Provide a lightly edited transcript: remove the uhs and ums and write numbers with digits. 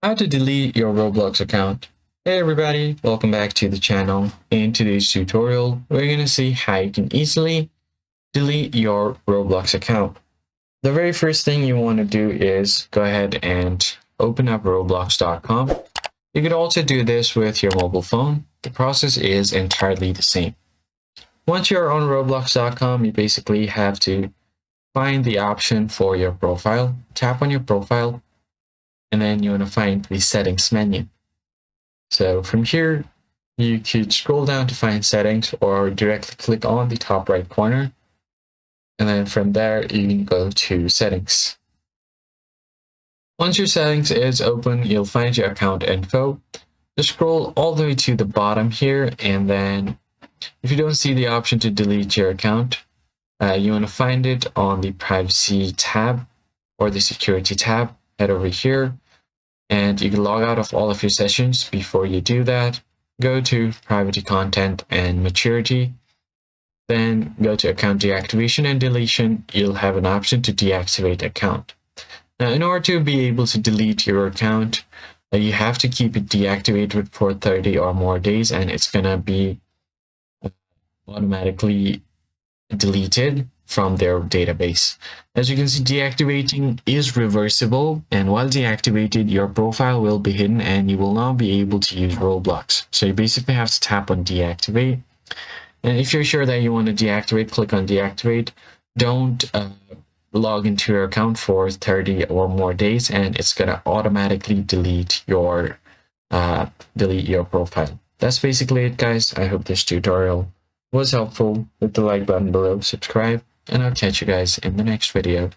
How to delete your Roblox account. Hey everybody, welcome back to the channel. In today's tutorial, we're going to see how you can easily delete your Roblox account. The very first thing you want to do is go ahead and open up roblox.com. You could also do this with your mobile phone. The process is entirely the same. Once you're on roblox.com, you basically have to find the option for your profile, tap on your profile, and then you want to find the settings menu. So from here, you could scroll down to find settings or directly click on the top right corner. And then from there, you can go to settings. Once your settings is open, you'll find your account info. Just scroll all the way to the bottom here. And then if you don't see the option to delete your account, you want to find it on the privacy tab or the security tab. Head over here. And you can log out of all of your sessions. Before you do that, go to privacy content and maturity. Then go to account deactivation and deletion. You'll have an option to deactivate account. Now, in order to be able to delete your account, you have to keep it deactivated for 30 or more days, and it's going to be automatically deleted from their database. As you can see, deactivating is reversible, and while deactivated, your profile will be hidden and you will not be able to use Roblox. So you basically have to tap on deactivate. And if you're sure that you want to deactivate, click on deactivate. Don't log into your account for 30 or more days, and it's going to automatically delete your profile. That's basically it, guys. I hope this tutorial was helpful. Hit the like button below, subscribe, and I'll catch you guys in the next video.